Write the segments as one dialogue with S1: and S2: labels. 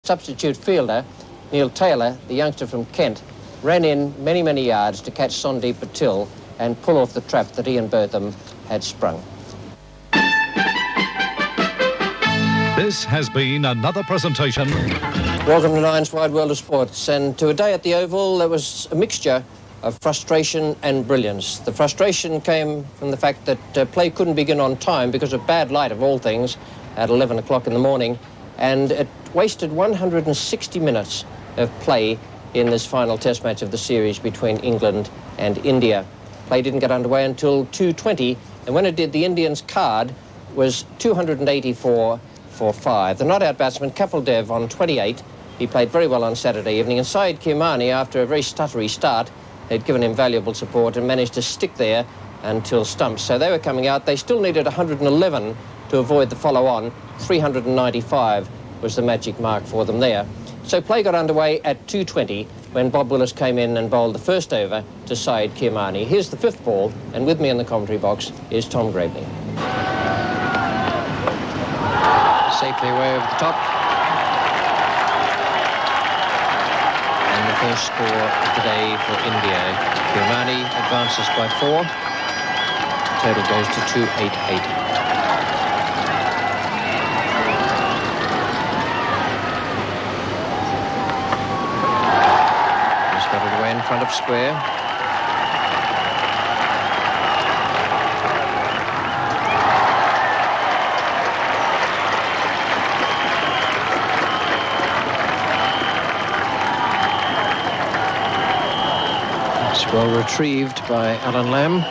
S1: Substitute fielder, Neil Taylor, the youngster from Kent, ran in many, many yards to catch Sandeep Patil and pull off the trap that Ian Bertham had sprung.
S2: This has been another presentation.
S1: Welcome to Nine's Wide World of Sports, and to a day at the Oval there was a mixture of frustration and brilliance. The frustration came from the fact that play couldn't begin on time because of bad light, of all things, at 11 o'clock in the morning, and it wasted 160 minutes of play in this final test match of the series between England and India. Play didn't get underway until 2:20, and when it did, the Indians' card was 284 for 5. The not-out batsman, KAPIL on 28, he played very well on Saturday evening, and SYED KIRMANI, after a very stuttery start, had given him valuable support and managed to stick there until stumps. So they were coming out. They still needed 111 to avoid the follow-on. 395 was the magic mark for them there. So play got underway at 2:20 when Bob Willis came in and bowled the first over to SYED KIRMANI. Here's the fifth ball, and with me in the commentary box is Tom Graveney. Safely away over the top. And the first score of the day for India. KIRMANI advances by 4. Total goes to 288. He's got it away in front of square. Well retrieved by Alan Lamb.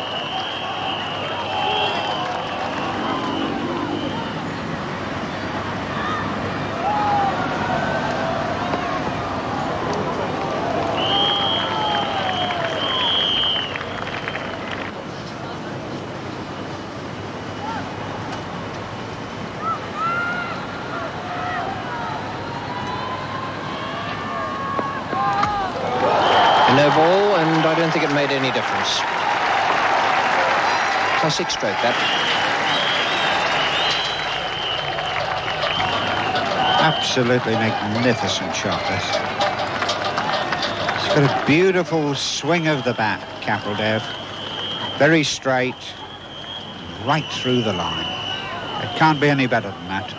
S1: No ball, and I don't think it made any difference. Classic stroke, that.
S3: Absolutely magnificent shot, this. It's got a beautiful swing of the bat, KAPIL. Very straight, right through the line. It can't be any better than that.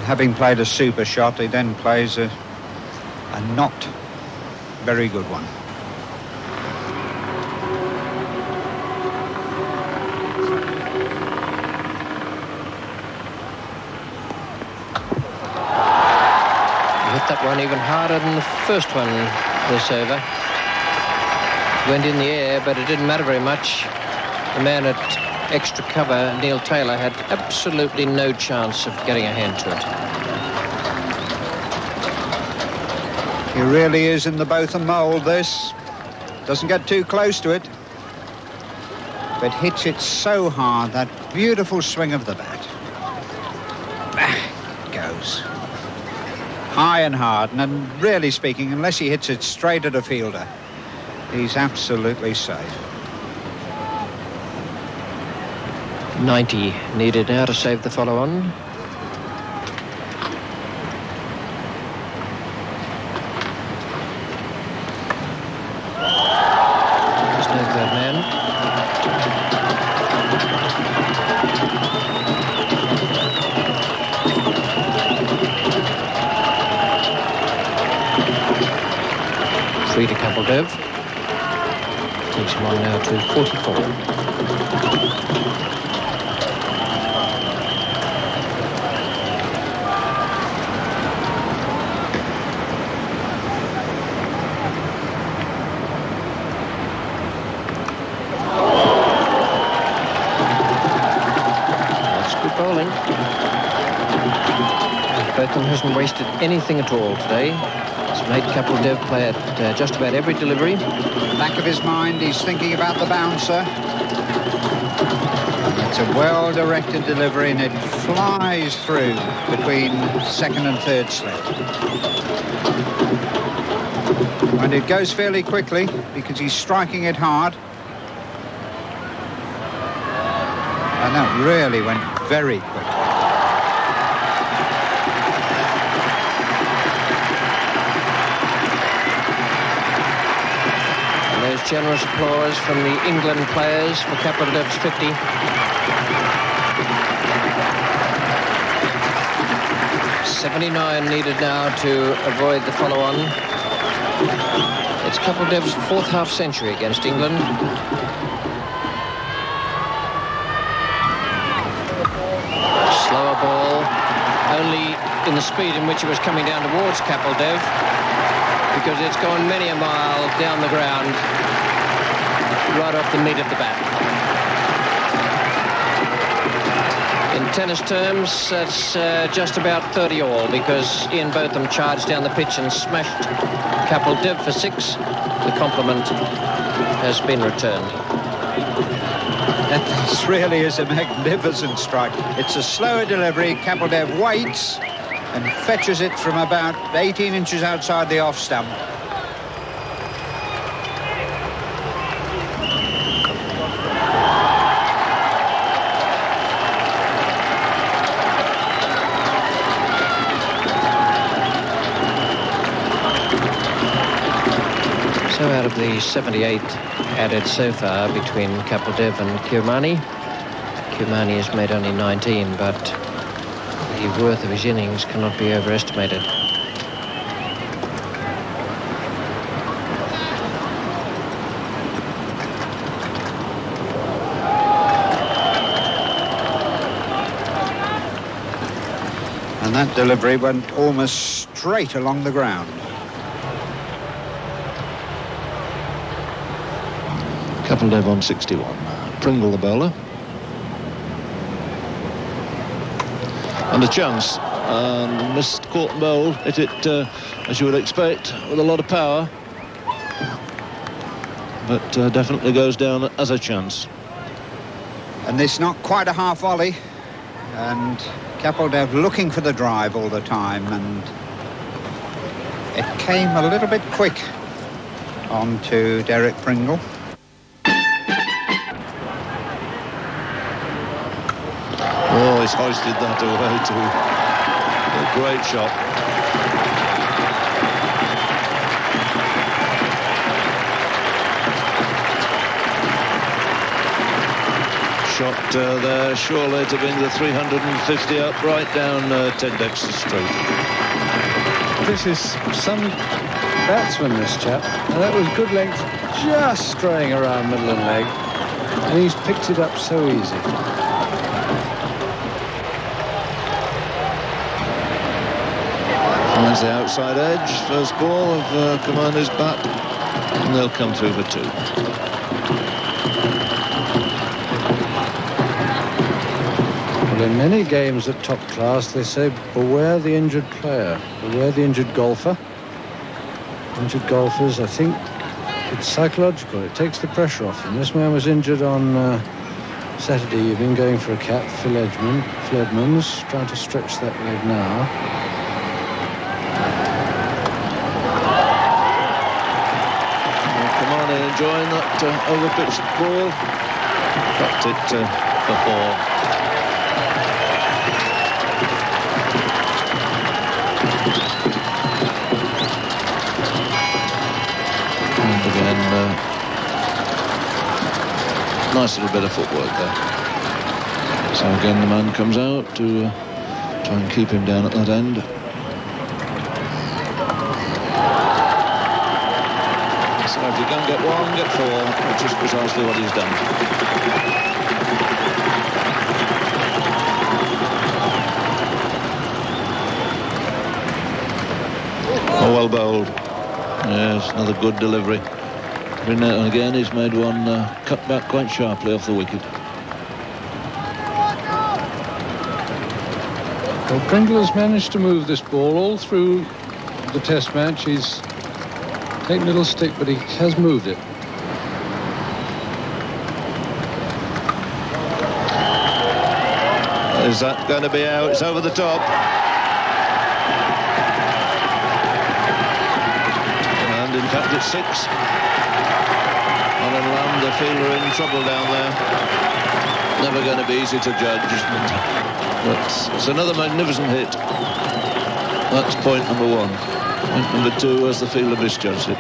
S3: Having played a super shot, he then plays a not very good one.
S1: He hit that one even harder than the first one this over. Went in the air, but it didn't matter very much. The man at extra cover, Neil Taylor, had absolutely no chance of getting a hand to it.
S3: He really is in the Botham mould, this. Doesn't get too close to it, but hits it so hard, that beautiful swing of the bat. Back it goes. High and hard, and really speaking, unless he hits it straight at a fielder, he's absolutely safe.
S1: 90 needed now to save the follow-on. There's no third man. Three to KAPIL. Takes him on now to 44. Bowling. Bertham hasn't wasted anything at all today. He's made KAPIL play at just about every delivery.
S3: Back of his mind, he's thinking about the bouncer. It's a well-directed delivery, and it flies through between second and third slip. And it goes fairly quickly because he's striking it hard. And that really went very quick.
S1: And there's generous applause from the England players for Kapildev's 50. .79 needed now to avoid the follow-on. It's Kapildev's fourth half-century against England. Slower ball, only in the speed in which it was coming down towards Kapildev, because it's gone many a mile down the ground, right off the meat of the bat. In tennis terms, that's just about 30 all, because Ian Botham charged down the pitch and smashed Kapildev for 6. The compliment has been returned.
S3: This really is a magnificent strike. It's a slower delivery. Kapildev waits and fetches it from about 18 inches outside the off stump.
S1: So out of the 78 added so far between Kapildev and KIRMANI, KIRMANI has made only 19, but the worth of his innings cannot be overestimated.
S3: And that delivery went almost straight along the ground.
S4: Kapildev on 61. Pringle the bowler. And a chance. Missed, caught and bowled. Hit it, as you would expect, with a lot of power. But definitely goes down as a chance.
S3: And this not quite a half volley. And Kapildev looking for the drive all the time. And it came a little bit quick onto Derek Pringle.
S4: Oh, he's hoisted that away too. A great shot. Shot there, surely to bring the 350 up right down Ted Dexter Street.
S5: This is some batsman, this chap. And that was good length, just straying around middle and leg. And he's picked it up so easy.
S4: Finds the outside edge, first ball of Kirmani's bat, and they'll come through for 2.
S5: Well, in many games at top class, they say, beware the injured player, beware the injured golfer. Injured golfers, I think it's psychological. It takes the pressure off them. This man was injured on Saturday evening, going for a cap. Phil Edmonds, trying to stretch that leg now.
S4: Enjoying that overpitched ball. Dropped it for 4. And again, nice little bit of footwork there. So again, the man comes out to try and keep him down at that end. So if you can get 1, get 4, which is precisely what he's done. Oh, well bowled. Yes, another good delivery. Every now and again he's made one cut back quite sharply off the wicket.
S5: Well, Pringle has managed to move this ball all through the test match. He's taken a little stick, but he has moved it.
S4: Is that going to be out? It's over the top. fact, it's 6. On and land, the fielder in trouble down there. Never going to be easy to judge. But it's another magnificent hit. That's point number 1. Point number 2, as the fielder misjudged it.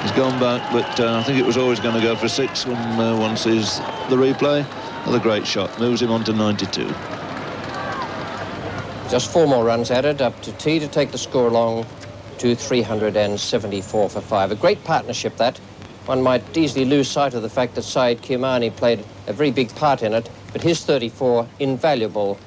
S4: He's gone back, but I think it was always going to go for 6 when one sees the replay. Another great shot. Moves him on to 92.
S1: Just 4 more runs added up to tee to take the score along to 374 for 5. A great partnership, that. One might easily lose sight of the fact that SYED KIRMANI played a very big part in it, but his 34 invaluable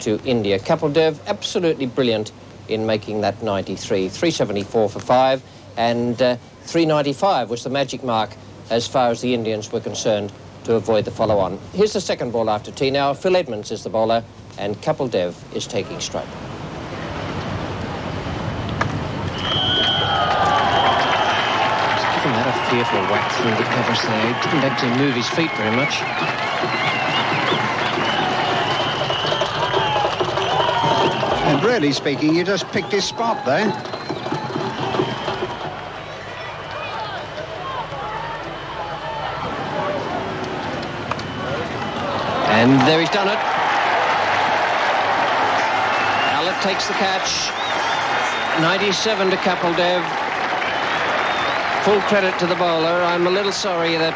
S1: to India. KAPIL absolutely brilliant in making that 93. 374 for 5, and 395 was the magic mark as far as the Indians were concerned to avoid the follow-on. Here's the second ball after tee now. Phil Edmonds is the bowler, and KAPIL is taking strike. Giving that a fearful whack through the covers there. He didn't actually move his feet very much.
S3: And really speaking, you just picked his spot there.
S1: And there he's done it. Allett takes the catch. 97 to KAPIL. Full credit to the bowler. I'm a little sorry that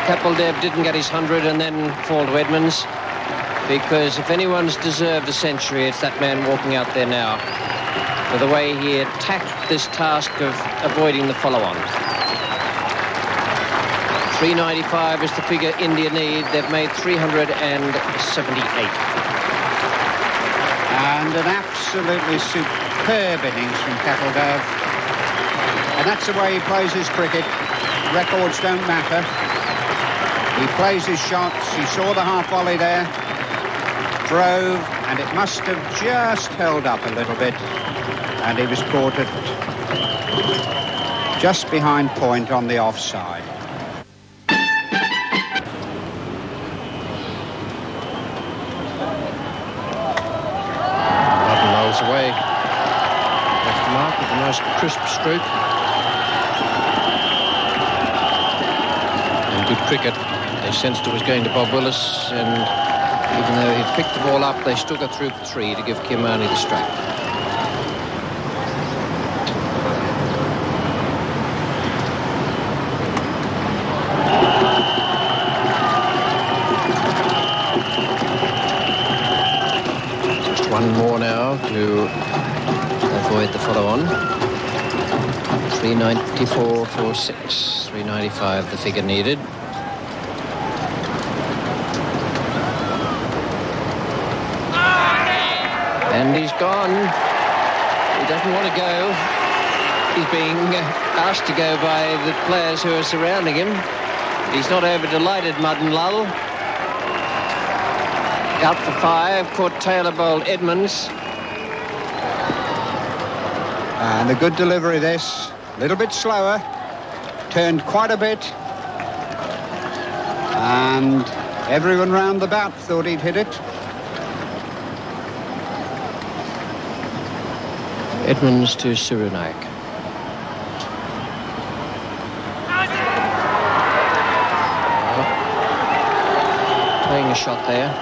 S1: KAPIL didn't get his 100 and then fall to Edmonds, because if anyone's deserved a century, it's that man walking out there now, for the way he attacked this task of avoiding the follow-on. 395 is the figure India need. They've made 378.
S3: And an absolutely superb innings from KAPIL. And that's the way he plays his cricket. Records don't matter. He plays his shots. He saw the half volley there. Drove, and it must have just held up a little bit. And he was caught at just behind point on the offside.
S1: Away. Left mark with a nice crisp stroke. And good cricket. They sensed it was going to Bob Willis, and even though he'd picked the ball up, they still got through for 3 to give KIRMANI the strike. One more now to avoid the follow-on. 394 for 6. 395 the figure needed. And he's gone. He doesn't want to go. He's being asked to go by the players who are surrounding him. He's not over delighted, Mudden Lull. Out for 5, caught Taylor bowled Edmonds.
S3: And a good delivery this. A little bit slower. Turned quite a bit. And everyone round the bat thought he'd hit it.
S1: Edmonds to Surunaik. Playing a shot there.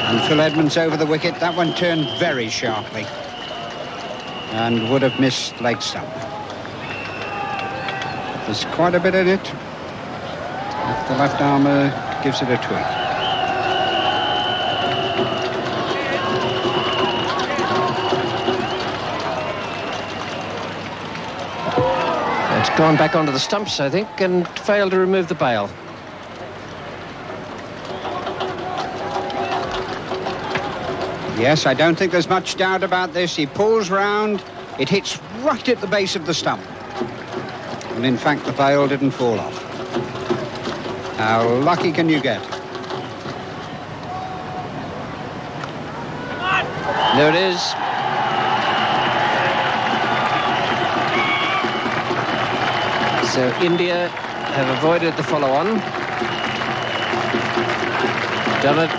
S3: And Phil Edmonds over the wicket. That one turned very sharply and would have missed leg stump. There's quite a bit in it. If the left armour gives it a tweak.
S1: It's gone back onto the stumps, I think, and failed to remove the bail.
S3: Yes, I don't think there's much doubt about this. He pulls round, it hits right at the base of the stump. And in fact, the bail didn't fall off. How lucky can you get?
S1: There it is. So India have avoided the follow-on. Done it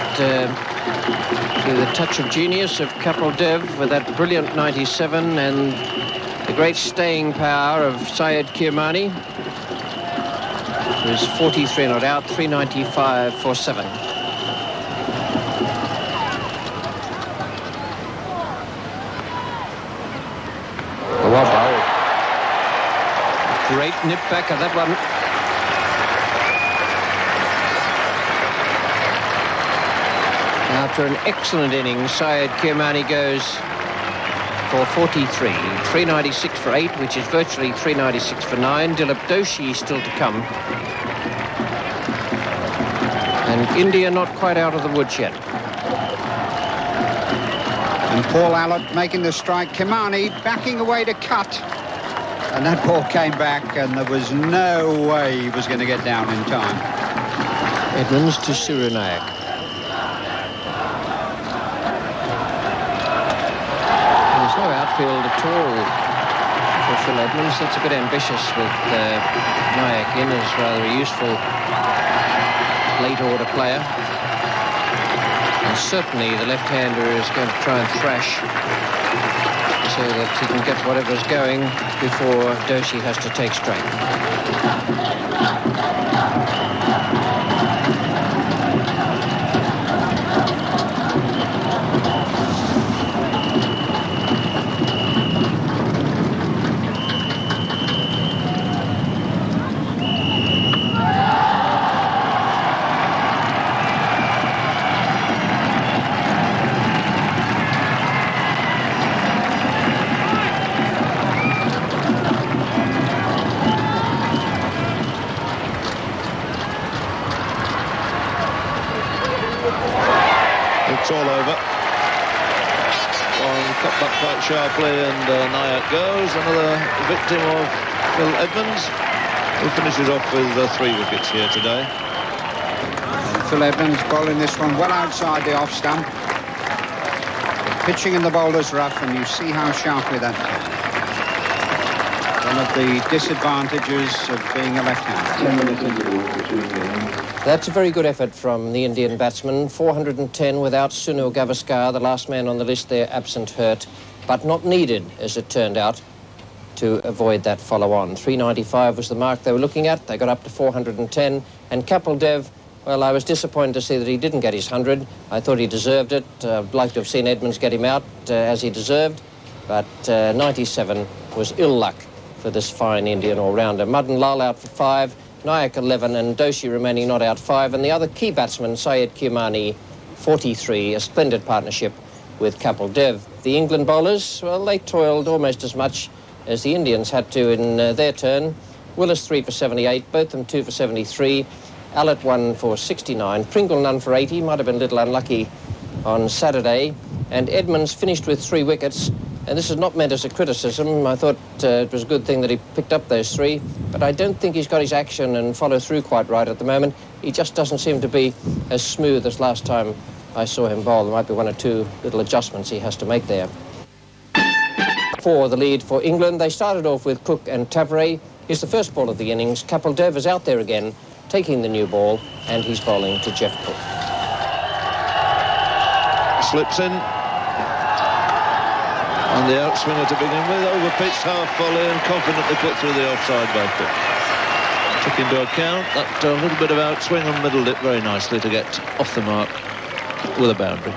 S1: To the touch of genius of Kapil Dev with that brilliant 97 and the great staying power of SYED KIRMANI, who's 43 not out, 395 for 7. Oh, wow. Great nip back of that one. After an excellent innings, SYED KIRMANI goes for 43. 396 for 8, which is virtually 396 for 9. Dilip Doshi still to come. And India not quite out of the woods yet.
S3: And Paul Allott making the strike. KIRMANI backing away to cut. And that ball came back, and there was no way he was going to get down in time.
S1: Edmonds to Suranayak. There's no outfield at all for Phil Edmonds. That's a bit ambitious with Nayak in as rather a useful late-order player. And certainly the left-hander is going to try and thrash so that he can get whatever's going before Doshi has to take straight.
S4: It's all over. One cut back quite sharply, and Nayak goes. Another victim of Phil Edmonds, who finishes off with 3 wickets here today.
S3: And Phil Edmonds bowling this one well outside the off stump. The pitching in the bowler's rough, and you see how sharply that came. One of the disadvantages of being a left-hander.
S1: That's a very good effort from the Indian batsman. 410 without Sunil Gavaskar, the last man on the list there, absent hurt, but not needed, as it turned out, to avoid that follow-on. 395 was the mark they were looking at. They got up to 410. And Kapil Dev, well, I was disappointed to see that he didn't get his 100. I thought he deserved it. I'd like to have seen Edmonds get him out as he deserved. But 97 was ill luck for this fine Indian all-rounder. Madan Lal out for 5. Nayak 11 and Doshi remaining not out 5, and the other key batsman, SYED KIRMANI, 43, a splendid partnership with Kapil Dev. The England bowlers, well, they toiled almost as much as the Indians had to in their turn. Willis 3 for 78, Botham 2 for 73, Allott 1 for 69, Pringle none for 80, might have been a little unlucky on Saturday, and Edmonds finished with 3 wickets. And this is not meant as a criticism. I thought it was a good thing that he picked up those 3, but I don't think he's got his action and follow through quite right at the moment. He just doesn't seem to be as smooth as last time I saw him bowl. There might be 1 or 2 little adjustments he has to make there. For the lead for England, they started off with Cook and Tavare. Here's the first ball of the innings. Kapil Dev is out there again, taking the new ball, and he's bowling to Jeff Cook.
S4: Slips in. And the outswinger to begin with, over-pitched half volley and confidently put through the offside by Cook. Took into account that little bit of outswing and middled it very nicely to get off the mark with a boundary.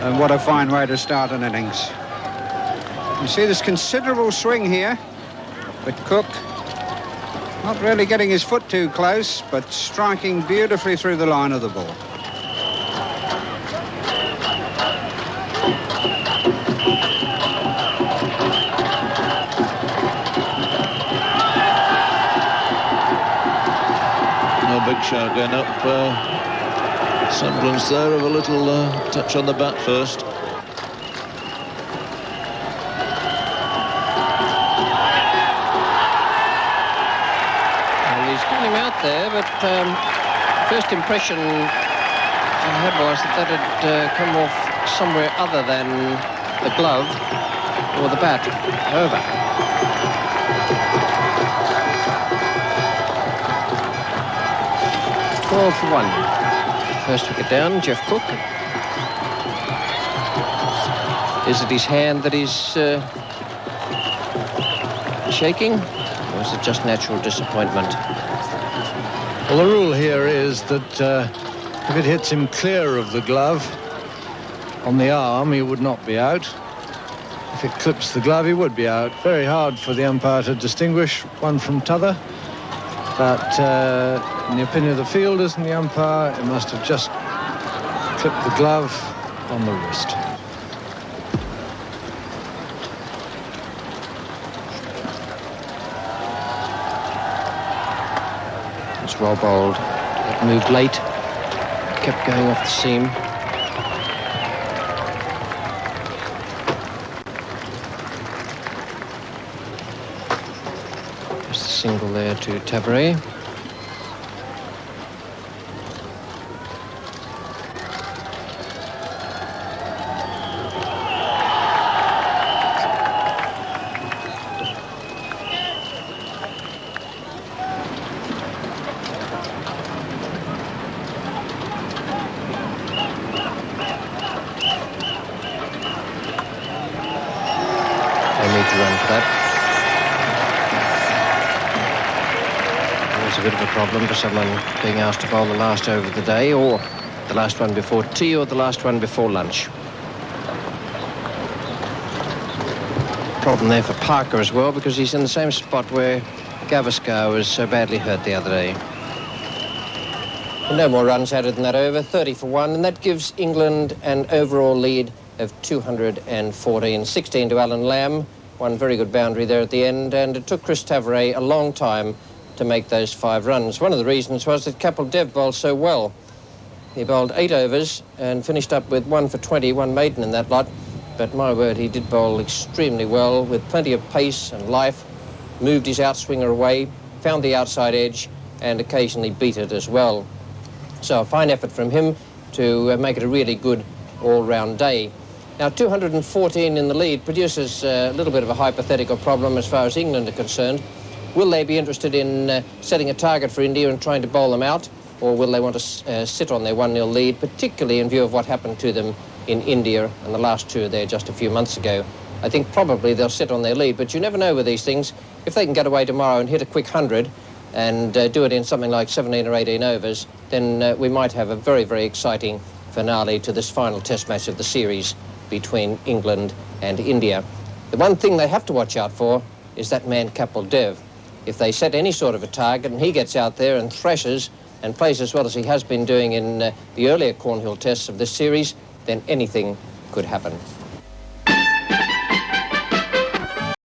S3: And what a fine way to start an innings. You see there's considerable swing here, but Cook not really getting his foot too close, but striking beautifully through the line of the ball.
S4: Big shot going up. Semblance there of a little touch on the bat first.
S1: Well, he's got him out there, but first impression I had was that had come off somewhere other than the glove or the bat. Over. 12 for 1. First wicket down, Jeff Cook. Is it his hand that is shaking, or is it just natural disappointment?
S5: Well, the rule here is that if it hits him clear of the glove on the arm, he would not be out. If it clips the glove, he would be out. Very hard for the umpire to distinguish one from t'other. But in the opinion of the fielders and the umpire, it must have just clipped the glove on the wrist.
S1: It's well bowled. It moved late. Kept going off the seam. Just a single there to Tavare. Need to run for that. Always a bit of a problem for someone being asked to bowl the last over of the day, or the last one before tea, or the last one before lunch. Problem there for Parker as well, because he's in the same spot where Gavaskar was so badly hurt the other day. And no more runs added than that over, 30 for 1, and that gives England an overall lead of 214. 16 to Alan Lamb. One very good boundary there at the end, and it took Chris Tavare a long time to make those 5 runs. One of the reasons was that Kapil Dev bowled so well. He bowled 8 overs and finished up with 1 for 20, 1 maiden in that lot. But my word, he did bowl extremely well with plenty of pace and life, moved his outswinger away, found the outside edge, and occasionally beat it as well. So a fine effort from him to make it a really good all-round day. Now, 214 in the lead produces a little bit of a hypothetical problem as far as England are concerned. Will they be interested in setting a target for India and trying to bowl them out, or will they want to sit on their 1-0 lead, particularly in view of what happened to them in India and the last tour there just a few months ago? I think probably they'll sit on their lead, but you never know with these things. If they can get away tomorrow and hit a quick 100 and do it in something like 17 or 18 overs, then we might have a very, very exciting finale to this final test match of the series between England and India. The one thing they have to watch out for is that man Kapil Dev. If they set any sort of a target and he gets out there and thrashes and plays as well as he has been doing in the earlier Cornhill tests of this series, then anything could happen.